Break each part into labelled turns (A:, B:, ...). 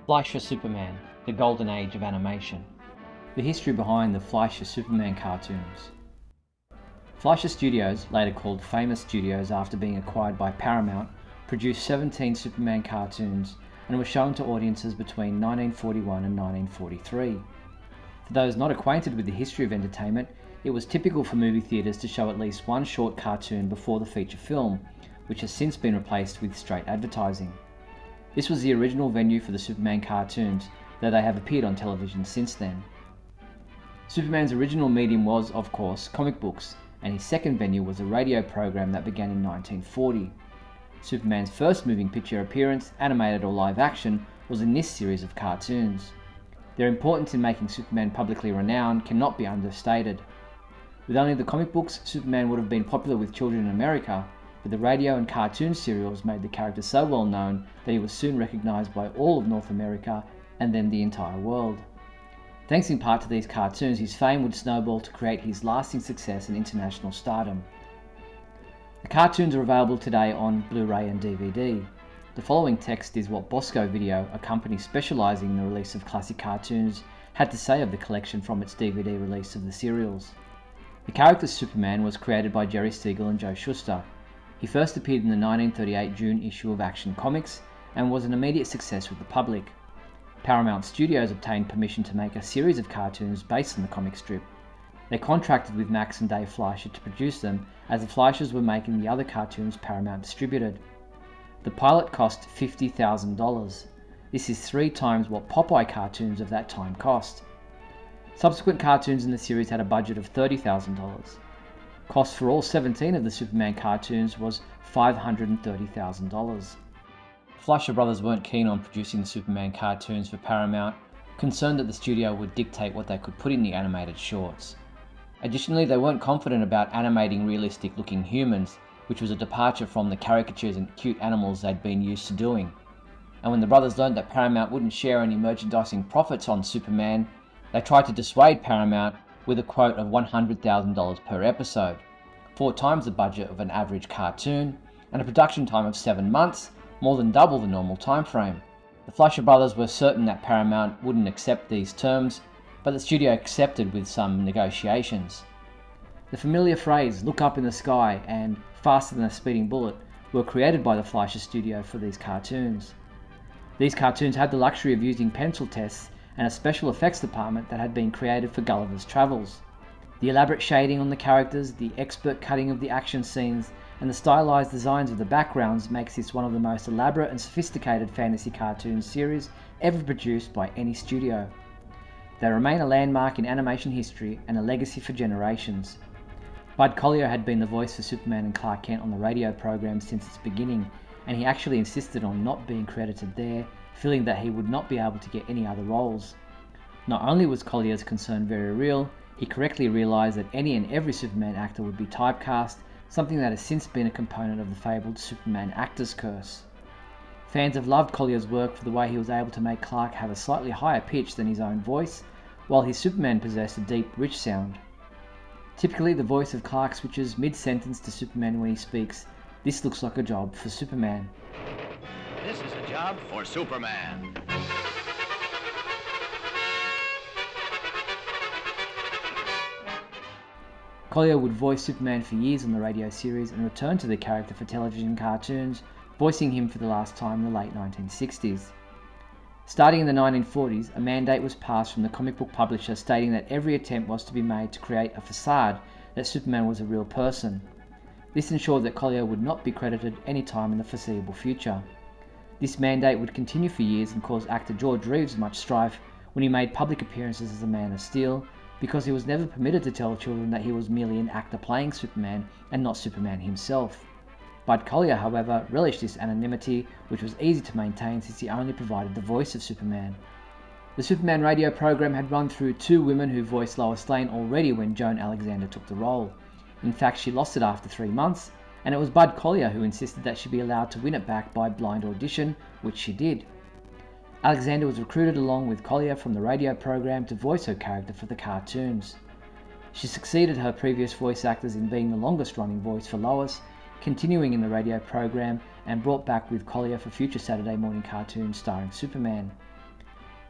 A: Fleischer Superman, the golden age of animation. The history behind the Fleischer Superman cartoons. Fleischer Studios, later called Famous Studios after being acquired by Paramount, produced 17 Superman cartoons and were shown to audiences between 1941 and 1943. For those not acquainted with the history of entertainment, it was typical for movie theatres to show at least one short cartoon before the feature film, which has since been replaced with straight advertising. This was the original venue for the Superman cartoons, though they have appeared on television since then. Superman's original medium was, of course, comic books, and his second venue was a radio program that began in 1940. Superman's first moving picture appearance, animated or live action, was in this series of cartoons. Their importance in making Superman publicly renowned cannot be understated. With only the comic books, Superman would have been popular with children in America, but the radio and cartoon serials made the character so well known that he was soon recognized by all of North America and then the entire world. Thanks in part to these cartoons, his fame would snowball to create his lasting success and international stardom. The cartoons are available today on Blu-ray and DVD. The following text is what Bosco Video, a company specializing in the release of classic cartoons, had to say of the collection from its DVD release of the serials. The character Superman was created by Jerry Siegel and Joe Shuster. He first appeared in the 1938 June issue of Action Comics and was an immediate success with the public. Paramount Studios obtained permission to make a series of cartoons based on the comic strip. They contracted with Max and Dave Fleischer to produce them, as the Fleischers were making the other cartoons Paramount distributed. The pilot cost $50,000. This is 3 times what Popeye cartoons of that time cost. Subsequent cartoons in the series had a budget of $30,000. Cost for all 17 of the Superman cartoons was $530,000. Fleischer brothers weren't keen on producing the Superman cartoons for Paramount, concerned that the studio would dictate what they could put in the animated shorts. Additionally, they weren't confident about animating realistic-looking humans, which was a departure from the caricatures and cute animals they'd been used to doing. And when the brothers learned that Paramount wouldn't share any merchandising profits on Superman, they tried to dissuade Paramount with a quote of $100,000 per episode, 4 times the budget of an average cartoon, and a production time of 7 months, more than double the normal time frame. The Fleischer brothers were certain that Paramount wouldn't accept these terms, but the studio accepted with some negotiations. The familiar phrase, "look up in the sky" and "faster than a speeding bullet" were created by the Fleischer studio for these cartoons. These cartoons had the luxury of using pencil tests and a special effects department that had been created for Gulliver's Travels. The elaborate shading on the characters, the expert cutting of the action scenes, and the stylized designs of the backgrounds makes this one of the most elaborate and sophisticated fantasy cartoon series ever produced by any studio. They remain a landmark in animation history and a legacy for generations. Bud Collyer had been the voice for Superman and Clark Kent on the radio program since its beginning, and he actually insisted on not being credited there, feeling that he would not be able to get any other roles. Not only was Collier's concern very real, he correctly realised that any and every Superman actor would be typecast, something that has since been a component of the fabled Superman actor's curse. Fans have loved Collier's work for the way he was able to make Clark have a slightly higher pitch than his own voice, while his Superman possessed a deep, rich sound. Typically, the voice of Clark switches mid-sentence to Superman when he speaks, "This looks like a job for Superman."
B: This is a job for Superman.
A: Collier would voice Superman for years on the radio series and returned to the character for television cartoons, voicing him for the last time in the late 1960s. Starting in the 1940s, a mandate was passed from the comic book publisher stating that every attempt was to be made to create a facade that Superman was a real person. This ensured that Collier would not be credited any time in the foreseeable future. This mandate would continue for years and cause actor George Reeves much strife when he made public appearances as the Man of Steel, because he was never permitted to tell children that he was merely an actor playing Superman and not Superman himself. Bud Collyer, however, relished this anonymity, which was easy to maintain since he only provided the voice of Superman. The Superman radio program had run through 2 women who voiced Lois Lane already when Joan Alexander took the role. In fact, she lost it after 3 months, and it was Bud Collyer who insisted that she be allowed to win it back by blind audition, which she did. Alexander was recruited along with Collier from the radio program to voice her character for the cartoons. She succeeded her previous voice actors in being the longest running voice for Lois, continuing in the radio program, and brought back with Collier for future Saturday morning cartoons starring Superman.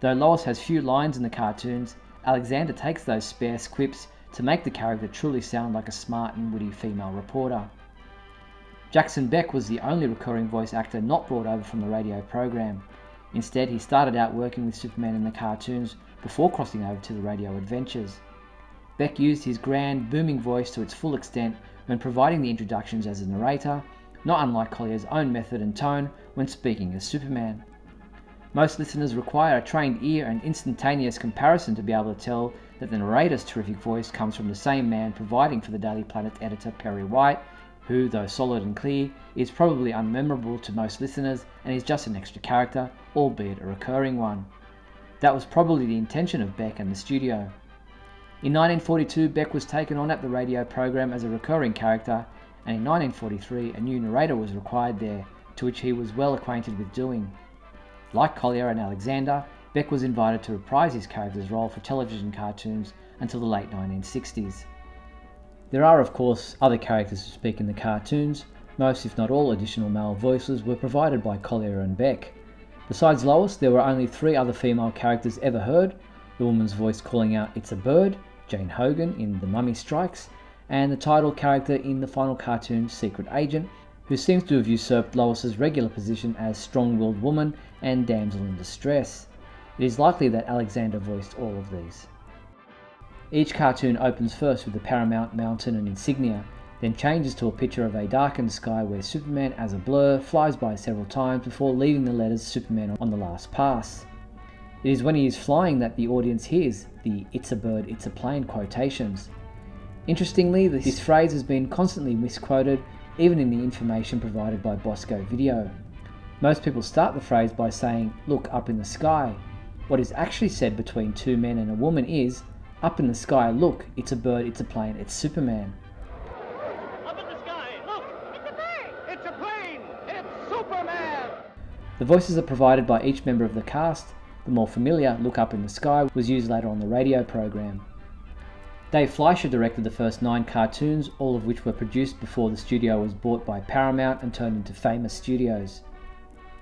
A: Though Lois has few lines in the cartoons, Alexander takes those sparse quips to make the character truly sound like a smart and witty female reporter. Jackson Beck was the only recurring voice actor not brought over from the radio program. Instead, he started out working with Superman in the cartoons before crossing over to the radio adventures. Beck used his grand, booming voice to its full extent when providing the introductions as a narrator, not unlike Collier's own method and tone when speaking as Superman. Most listeners require a trained ear and instantaneous comparison to be able to tell that the narrator's terrific voice comes from the same man providing for the Daily Planet editor Perry White, who, though solid and clear, is probably unmemorable to most listeners and is just an extra character, albeit a recurring one. That was probably the intention of Beck and the studio. In 1942, Beck was taken on at the radio program as a recurring character, and in 1943 a new narrator was required there, to which he was well acquainted with doing. Like Collier and Alexander, Beck was invited to reprise his character's role for television cartoons until the late 1960s. There are, of course, other characters who speak in the cartoons. Most, if not all, additional male voices were provided by Collier and Beck. Besides Lois, there were only 3 other female characters ever heard: the woman's voice calling out "It's a Bird," Jane Hogan in The Mummy Strikes, and the title character in the final cartoon, Secret Agent, who seems to have usurped Lois's regular position as strong-willed woman and damsel in distress. It is likely that Alexander voiced all of these. Each cartoon opens first with the Paramount Mountain and insignia, then changes to a picture of a darkened sky where Superman as a blur flies by several times before leaving the letters Superman on the last pass. It is when he is flying that the audience hears the "It's a bird, it's a plane" quotations. Interestingly, this phrase has been constantly misquoted, even in the information provided by Bosco Video. Most people start the phrase by saying, "Look up in the sky." What is actually said between 2 men and a woman is, "Up in the sky, look, it's a bird, it's a plane, it's Superman."
B: Up in the sky, look! It's a bird! It's a plane! It's Superman!
A: The voices are provided by each member of the cast. The more familiar "Look Up in the Sky" was used later on the radio program. Dave Fleischer directed the first 9 cartoons, all of which were produced before the studio was bought by Paramount and turned into Famous Studios.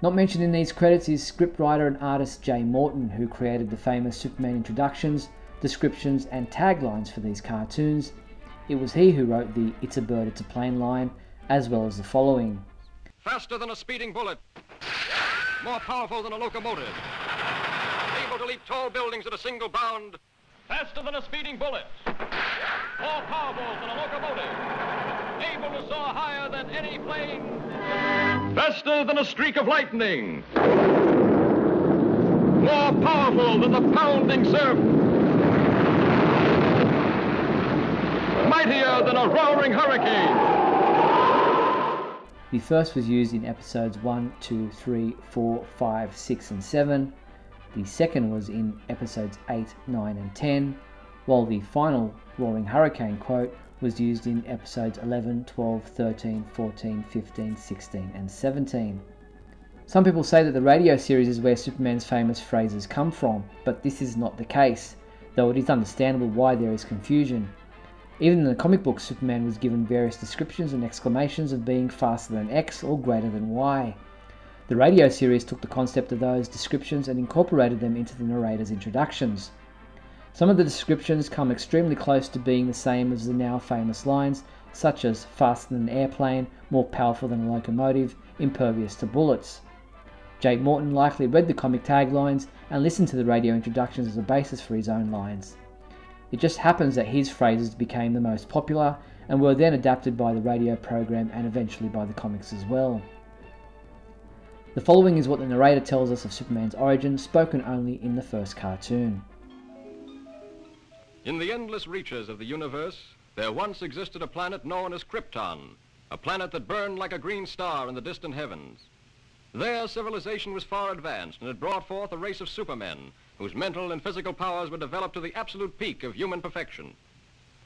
A: Not mentioned in these credits is scriptwriter and artist Jay Morton, who created the famous Superman introductions, descriptions and taglines for these cartoons. It was he who wrote the "It's a bird, it's a plane" line, as well as the following.
C: Faster than a speeding bullet. More powerful than a locomotive. Able to leap tall buildings at a single bound. Faster than a speeding bullet. More powerful than a locomotive. Able to soar higher than any plane. Faster than a streak of lightning. More powerful than the pounding surf. Mightier than a roaring hurricane.
A: The first was used in episodes 1, 2, 3, 4, 5, 6 and 7. The second was in episodes 8, 9 and 10, while the final roaring hurricane quote was used in episodes 11, 12, 13, 14, 15, 16 and 17. Some people say that the radio series is where Superman's famous phrases come from, but this is not the case, though it is understandable why there is confusion. Even in the comic book, Superman was given various descriptions and exclamations of being faster than X or greater than Y. The radio series took the concept of those descriptions and incorporated them into the narrator's introductions. Some of the descriptions come extremely close to being the same as the now famous lines, such as faster than an airplane, more powerful than a locomotive, impervious to bullets. Jay Morton likely read the comic taglines and listened to the radio introductions as a basis for his own lines. It just happens that his phrases became the most popular and were then adapted by the radio program and eventually by the comics as well. The following is what the narrator tells us of Superman's origin, spoken only in the first cartoon.
C: In the endless reaches of the universe, there once existed a planet known as Krypton, a planet that burned like a green star in the distant heavens. There, civilization was far advanced and had brought forth a race of supermen whose mental and physical powers were developed to the absolute peak of human perfection.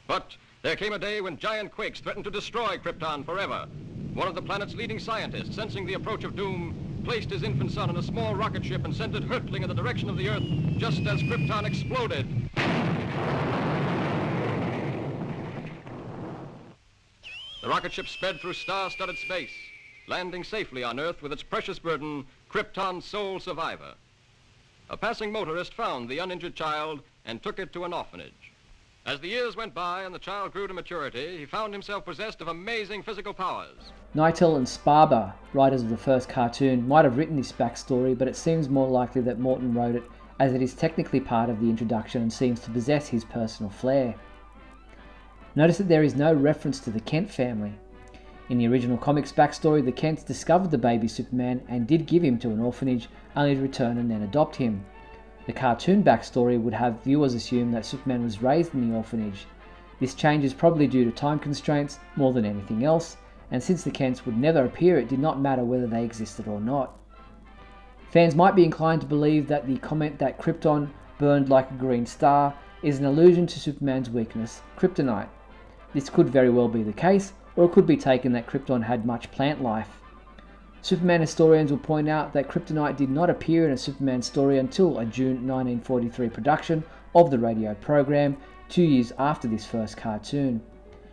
C: But there came a day when giant quakes threatened to destroy Krypton forever. One of the planet's leading scientists, sensing the approach of doom, placed his infant son in a small rocket ship and sent it hurtling in the direction of the Earth just as Krypton exploded. The rocket ship sped through star-studded space, landing safely on Earth with its precious burden, Krypton's sole survivor. A passing motorist found the uninjured child and took it to an orphanage. As the years went by and the child grew to maturity, he found himself possessed of amazing physical powers.
A: Nightel and Sparber, writers of the first cartoon, might have written this backstory, but it seems more likely that Morton wrote it, as it is technically part of the introduction and seems to possess his personal flair. Notice that there is no reference to the Kent family. In the original comics backstory, the Kents discovered the baby Superman and did give him to an orphanage, only to return and then adopt him. The cartoon backstory would have viewers assume that Superman was raised in the orphanage. This change is probably due to time constraints more than anything else, and since the Kents would never appear, it did not matter whether they existed or not. Fans might be inclined to believe that the comment that Krypton burned like a green star is an allusion to Superman's weakness, kryptonite. This could very well be the case, or it could be taken that Krypton had much plant life. Superman historians will point out that kryptonite did not appear in a Superman story until a June 1943 production of the radio program, 2 years after this first cartoon.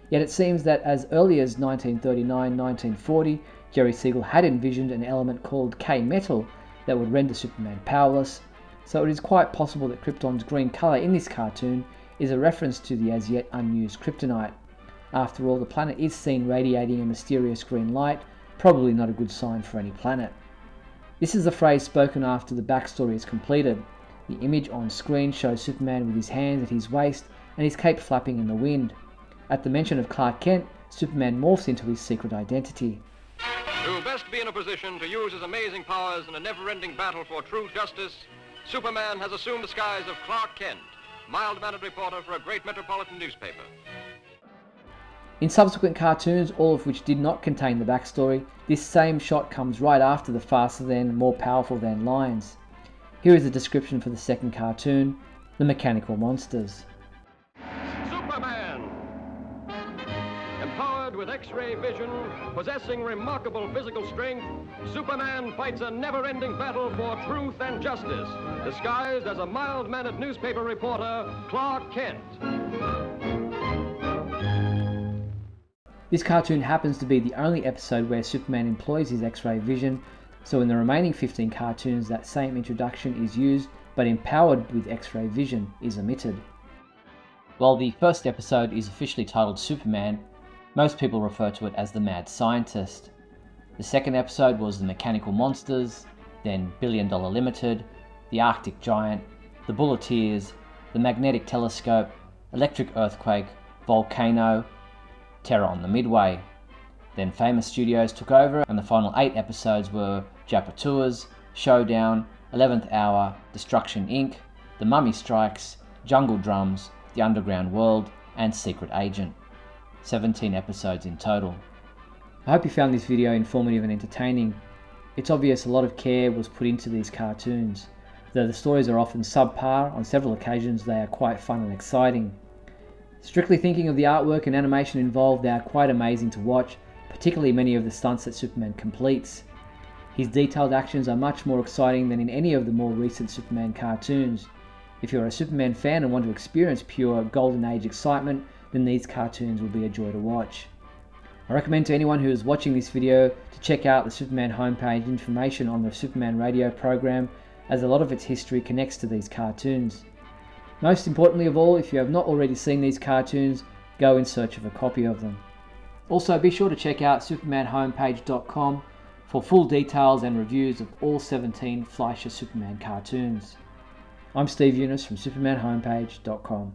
A: Yet it seems that as early as 1939-1940, Jerry Siegel had envisioned an element called K-metal that would render Superman powerless, so it is quite possible that Krypton's green colour in this cartoon is a reference to the as yet unused kryptonite. After all, the planet is seen radiating a mysterious green light, probably not a good sign for any planet. This is the phrase spoken after the backstory is completed. The image on screen shows Superman with his hands at his waist and his cape flapping in the wind. At the mention of Clark Kent, Superman morphs into his secret identity.
C: To best be in a position to use his amazing powers in a never-ending battle for true justice, Superman has assumed the guise of Clark Kent, mild-mannered reporter for a great metropolitan newspaper.
A: In subsequent cartoons, all of which did not contain the backstory, this same shot comes right after the faster than, more powerful than lines. Here is a description for the second cartoon, The Mechanical Monsters.
C: Superman! Empowered with X-ray vision, possessing remarkable physical strength, Superman fights a never-ending battle for truth and justice, disguised as a mild-mannered newspaper reporter, Clark Kent.
A: This cartoon happens to be the only episode where Superman employs his X-ray vision, so in the remaining 15 cartoons that same introduction is used, but empowered with X-ray vision is omitted. While the first episode is officially titled Superman, most people refer to it as the Mad Scientist. The second episode was The Mechanical Monsters, then $1 Billion Limited, The Arctic Giant, The Bulleteers, The Magnetic Telescope, Electric Earthquake, Volcano, Terror on the Midway. Then Famous Studios took over and the final 8 episodes were Japatours, Showdown, 11th Hour, Destruction Inc., The Mummy Strikes, Jungle Drums, The Underground World, and Secret Agent. 17 episodes in total. I hope you found this video informative and entertaining. It's obvious a lot of care was put into these cartoons. Though the stories are often subpar, on several occasions they are quite fun and exciting. Strictly thinking of the artwork and animation involved, they are quite amazing to watch, particularly many of the stunts that Superman completes. His detailed actions are much more exciting than in any of the more recent Superman cartoons. If you're a Superman fan and want to experience pure Golden Age excitement, then these cartoons will be a joy to watch. I recommend to anyone who is watching this video to check out the Superman homepage information on the Superman radio program, as a lot of its history connects to these cartoons. Most importantly of all, if you have not already seen these cartoons, go in search of a copy of them. Also, be sure to check out supermanhomepage.com for full details and reviews of all 17 Fleischer Superman cartoons. I'm Steve Eunice from supermanhomepage.com.